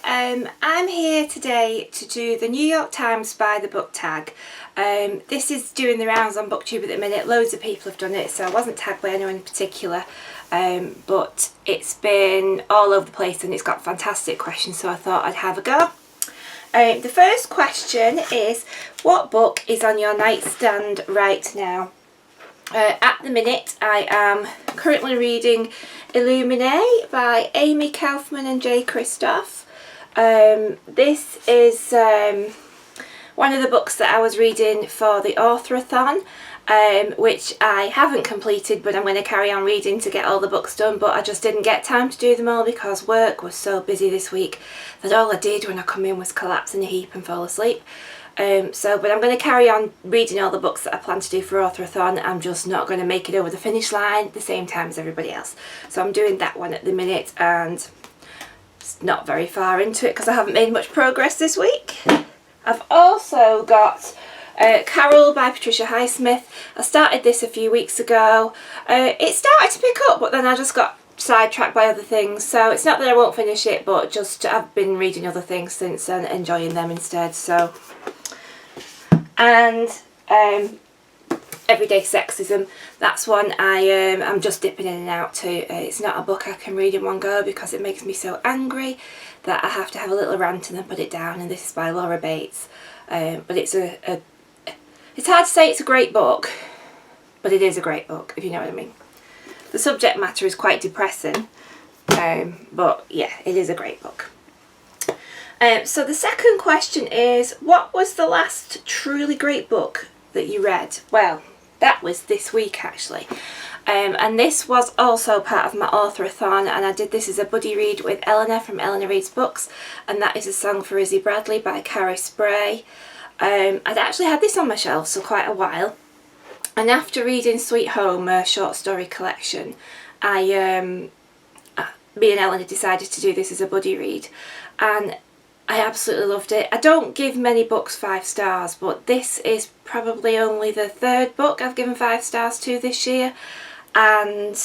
I'm here today to do the New York Times by the book tag. This is doing the rounds on BookTube at the minute. Loads of people have done it, so I wasn't tagged by anyone in particular, but it's been all over the place and it's got fantastic questions, so I thought I'd have a go. The first question is, what book is on your nightstand right now? At the minute I am currently reading Illuminae by Amy Kaufman and Jay Kristoff. This is one of the books that I was reading for the authorathon, which I haven't completed, but I'm going to carry on reading to get all the books done, but I just didn't get time to do them all because work was so busy this week that all I did when I come in was collapse in a heap and fall asleep. But I'm going to carry on reading all the books that I plan to do for authorathon. I'm just not going to make it over the finish line at the same time as everybody else. So I'm doing that one at the minute, and it's not very far into it because I haven't made much progress this week. I've also got Carol by Patricia Highsmith. I started this a few weeks ago. It started to pick up, but then I just got sidetracked by other things, so it's not that I won't finish it, but just I've been reading other things since and enjoying them instead. So, and Everyday Sexism, that's one I'm just dipping in and out to. It's not a book I can read in one go because it makes me so angry that I have to have a little rant and then put it down, and this is by Laura Bates. But it's it's hard to say it's a great book, but it is a great book, if you know what I mean. The subject matter is quite depressing, but yeah, it is a great book. So the second question is, what was the last truly great book that you read? Well, that was this week actually. And this was also part of my authorathon, and I did this as a buddy read with Eleanor from Eleanor Reads Books, and that is A Song for Izzy Bradley by Carrie Spray. I'd actually had this on my shelf for quite a while, and after reading Sweet Home, a short story collection, me and Eleanor decided to do this as a buddy read, and I absolutely loved it. I don't give many books 5 stars, but this is probably only the third book I've given 5 stars to this year, and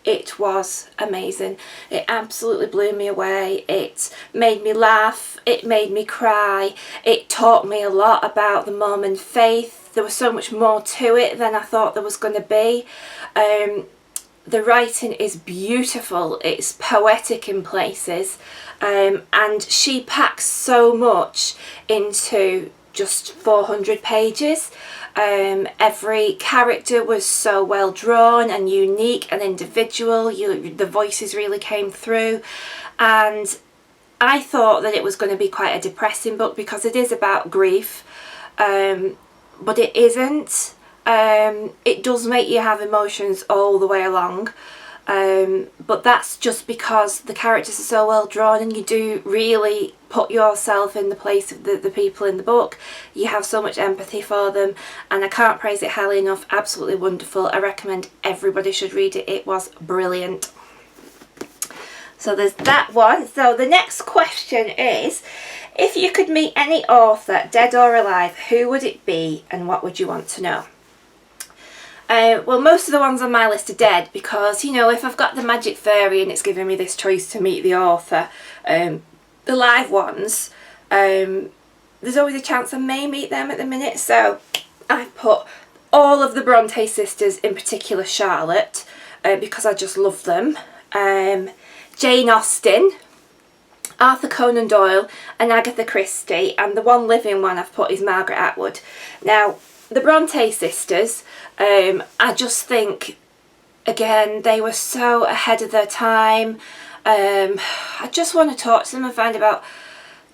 it was amazing. It absolutely blew me away. It made me laugh, it made me cry, it taught me a lot about the Mormon faith. There was so much more to it than I thought there was going to be. The writing is beautiful, it's poetic in places, and she packs so much into just 400 pages. Every character was so well drawn and unique and individual. The voices really came through, and I thought that it was going to be quite a depressing book because it is about grief, but it isn't. It does make you have emotions all the way along, but that's just because the characters are so well drawn and you do really put yourself in the place of the people in the book. You have so much empathy for them, and I can't praise it highly enough. Absolutely wonderful. I recommend everybody should read it. It was brilliant. So there's that one. So the next question is, if you could meet any author, dead or alive, who would it be and what would you want to know? Well, most of the ones on my list are dead because, you know, if I've got the magic fairy and it's giving me this choice to meet the author, the live ones, there's always a chance I may meet them at the minute. So I've put all of the Bronte sisters, in particular Charlotte, because I just love them. Jane Austen, Arthur Conan Doyle and Agatha Christie, and the one living one I've put is Margaret Atwood. Now, the Bronte sisters, I just think, again, they were so ahead of their time. I just want to talk to them and find out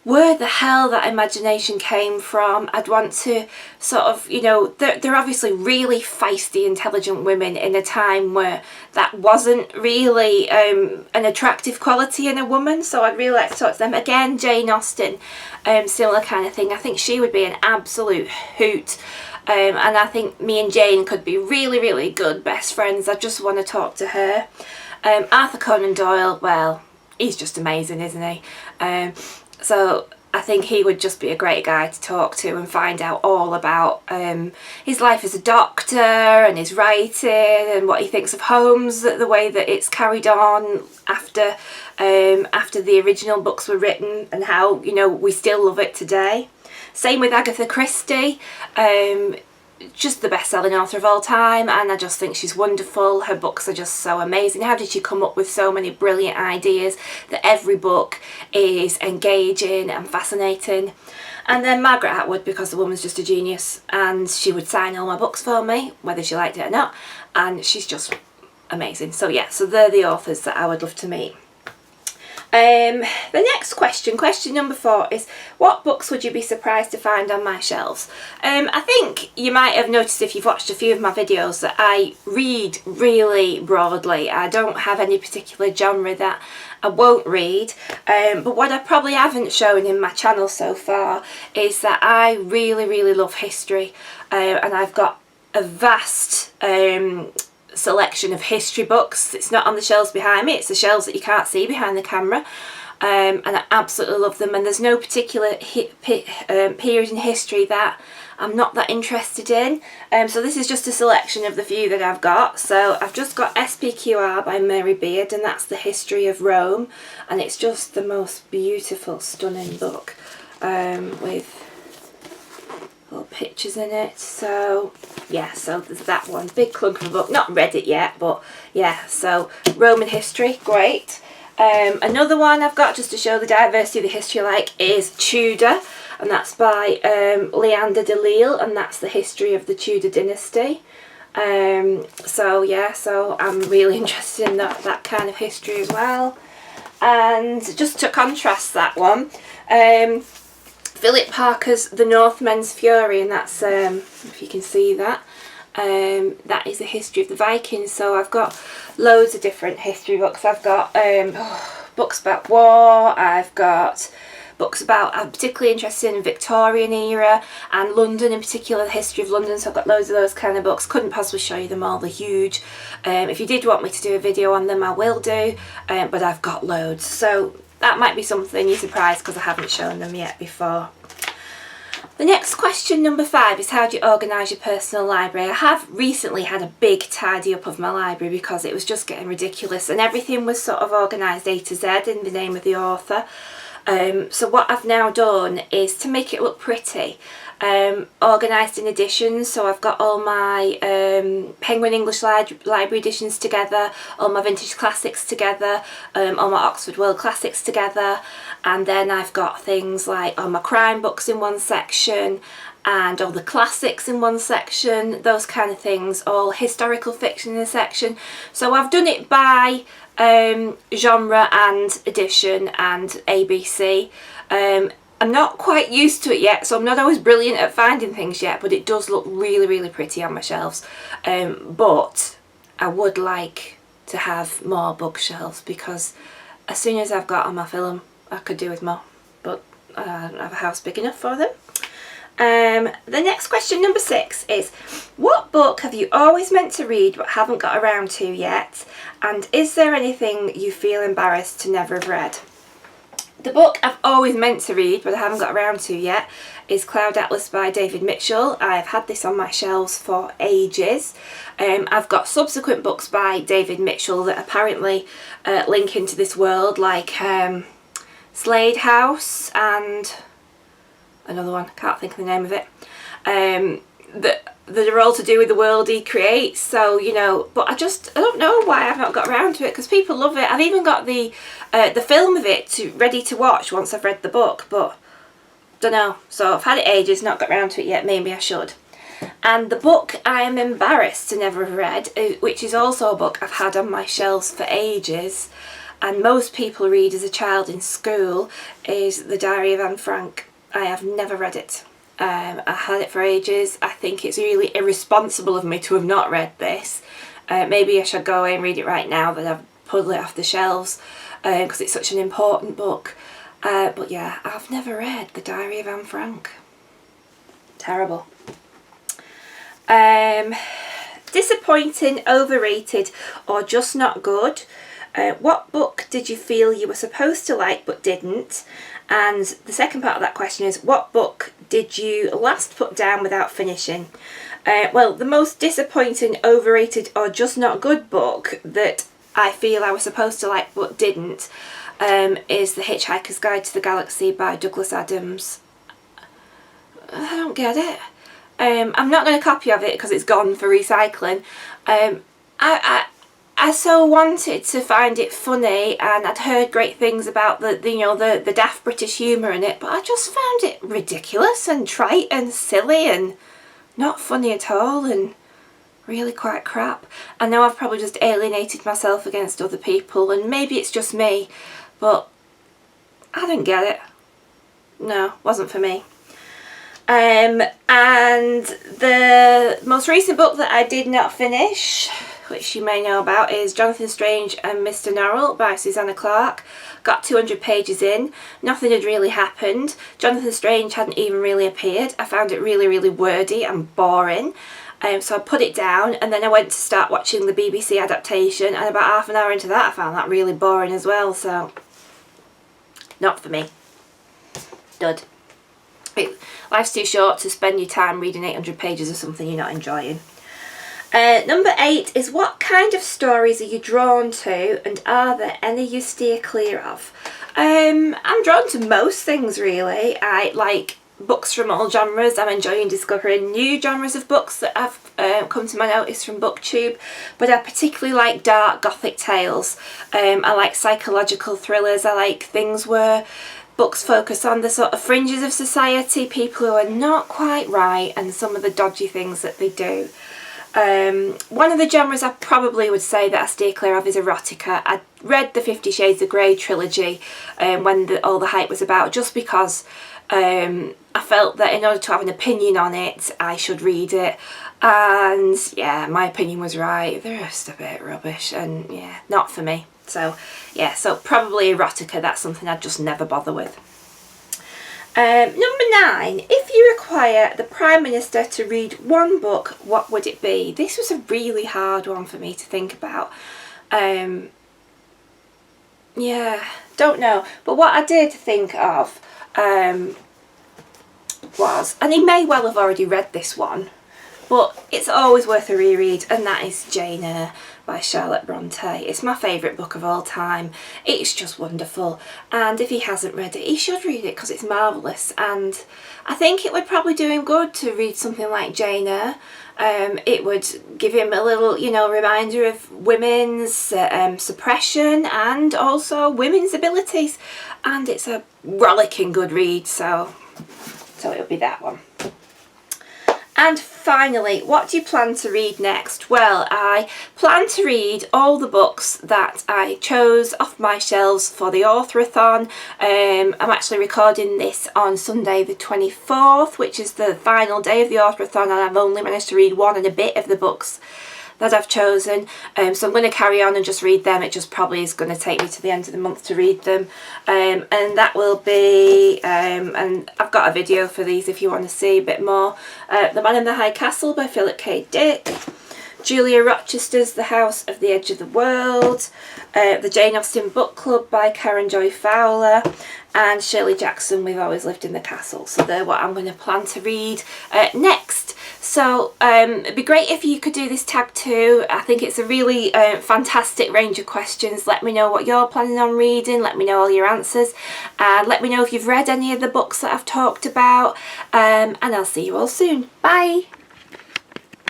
where the hell that imagination came from. I'd want to sort of, you know, they're obviously really feisty, intelligent women in a time where that wasn't really an attractive quality in a woman, so I'd really like to talk to them. Again, Jane Austen, similar kind of thing. I think she would be an absolute hoot. And I think me and Jane could be really, really good best friends. I just want to talk to her. Arthur Conan Doyle, well, he's just amazing, isn't he? So I think he would just be a great guy to talk to and find out all about his life as a doctor and his writing and what he thinks of Holmes, the way that it's carried on after after the original books were written, and how, you know, we still love it today. Same with Agatha Christie. Just the best-selling author of all time, and I just think she's wonderful. Her books are just so amazing. How did she come up with so many brilliant ideas that every book is engaging and fascinating? And then Margaret Atwood, because the woman's just a genius, and she would sign all my books for me, whether she liked it or not, and she's just amazing. So yeah, so they're the authors that I would love to meet. The next question number 4, is what books would you be surprised to find on my shelves? I think you might have noticed, if you've watched a few of my videos, that I read really broadly. I don't have any particular genre that I won't read, but what I probably haven't shown in my channel so far is that I really love history, and I've got a vast selection of history books. It's not on the shelves behind me, it's the shelves that you can't see behind the camera, and I absolutely love them, and there's no particular period in history that I'm not that interested in, so this is just a selection of the few that I've got. So I've just got SPQR by Mary Beard, and that's the history of Rome, and it's just the most beautiful, stunning book, with little pictures in it. So yeah, so there's that one, big clunk of a book, not read it yet, but yeah, so Roman history, great. Another one I've got, just to show the diversity of the history I like, is Tudor, and that's by Leander de Lisle, and that's the history of the Tudor dynasty. So yeah, so I'm really interested in that kind of history as well. And just to contrast that one, Philip Parker's The Northmen's Fury, and that's, if you can see that, that is the history of the Vikings. So I've got loads of different history books. I've got books about war, I've got books about, I'm particularly interested in Victorian era and London in particular, the history of London, so I've got loads of those kind of books. Couldn't possibly show you them all, they're huge. If you did want me to do a video on them, I will do, but I've got loads, so that might be something you're surprised because I haven't shown them yet before. The next question, number 5, is how do you organise your personal library? I have recently had a big tidy up of my library because it was just getting ridiculous, and everything was sort of organised A to Z in the name of the author. So what I've now done is to make it look pretty, organised in editions. So I've got all my Penguin English Library editions together, all my vintage classics together, all my Oxford World Classics together, and then I've got things like all my crime books in one section, and all the classics in one section, those kind of things, all historical fiction in a section. So I've done it by genre and edition and ABC. I'm not quite used to it yet, so I'm not always brilliant at finding things yet, but it does look really pretty on my shelves. But I would like to have more bookshelves, because as soon as I've got on my film, I could do with more, but I don't have a house big enough for them. The next question, number 6, is what book have you always meant to read but haven't got around to yet, and is there anything you feel embarrassed to never have read? The book I've always meant to read but I haven't got around to yet is Cloud Atlas by David Mitchell. I've had this on my shelves for ages. I've got subsequent books by David Mitchell that apparently link into this world, like Slade House and another one, can't think of the name of it, that are all to do with the world he creates. So, you know, but I don't know why I've not got around to it, because people love it. I've even got the film of it ready to watch once I've read the book, but don't know. So I've had it ages, not got around to it yet, maybe I should. And the book I am embarrassed to never have read, which is also a book I've had on my shelves for ages, and most people read as a child in school, is The Diary of Anne Frank. I have never read it. I had it for ages. I think it's really irresponsible of me to have not read this. Maybe I should go away and read it right now that I've pulled it off the shelves, because it's such an important book. But yeah, I've never read The Diary of Anne Frank. Terrible. Disappointing, overrated, or just not good? What book did you feel you were supposed to like but didn't? And the second part of that question is, what book did you last put down without finishing? Well, the most disappointing, overrated, or just not good book that I feel I was supposed to like but didn't is The Hitchhiker's Guide to the Galaxy by Douglas Adams. I don't get it. I'm not going to copy of it because it's gone for recycling. I so wanted to find it funny, and I'd heard great things about the daft British humour in it, but I just found it ridiculous and trite and silly and not funny at all and really quite crap. I know I've probably just alienated myself against other people, and maybe it's just me, but I didn't get it. No, wasn't for me. And the most recent book that I did not finish, which you may know about, is Jonathan Strange and Mr. Norrell by Susanna Clarke. Got 200 pages in. Nothing had really happened. Jonathan Strange hadn't even really appeared. I found it really, really wordy and boring. So I put it down, and then I went to start watching the BBC adaptation, and about half an hour into that I found that really boring as well, so not for me. Dud. Life's too short to spend your time reading 800 pages of something you're not enjoying. Number 8 is, what kind of stories are you drawn to, and are there any you steer clear of? I'm drawn to most things really. I like books from all genres. I'm enjoying discovering new genres of books that have come to my notice from BookTube, but I particularly like dark gothic tales. I like psychological thrillers. I like things where books focus on the sort of fringes of society, people who are not quite right, and some of the dodgy things that they do. One of the genres I probably would say that I steer clear of is erotica. I read the 50 Shades of Grey trilogy when all the hype was about, just because I felt that in order to have an opinion on it I should read it, and yeah, my opinion was right. The rest of it rubbish, and yeah, not for me. So yeah, so probably erotica. That's something I'd just never bother with. Number 9, if you require the Prime Minister to read one book, what would it be? This was a really hard one for me to think about. Yeah, don't know. But what I did think of was, and he may well have already read this one, but it's always worth a reread, and that is Jane Eyre by Charlotte Bronte. It's my favourite book of all time. It's just wonderful, and if he hasn't read it, he should read it because it's marvellous, and I think it would probably do him good to read something like Jane Eyre. It would give him a little, you know, reminder of women's suppression and also women's abilities, and it's a rollicking good read, so it'll be that one. And finally, what do you plan to read next? Well, I plan to read all the books that I chose off my shelves for the Authorathon. I'm actually recording this on Sunday the 24th, which is the final day of the Authorathon, and I've only managed to read one and a bit of the books that I've chosen, so I'm going to carry on and just read them. It just probably is going to take me to the end of the month to read them, and that will be, and I've got a video for these if you want to see a bit more. The Man in the High Castle by Philip K. Dick, Julia Rochester's The House of the Edge of the World, the Jane Austen Book Club by Karen Joy Fowler, and Shirley Jackson, We've Always Lived in the Castle. So they're what I'm going to plan to read next. So it'd be great if you could do this tag too. I think it's a really fantastic range of questions. Let me know what you're planning on reading. Let me know all your answers. And let me know if you've read any of the books that I've talked about. And I'll see you all soon. Bye!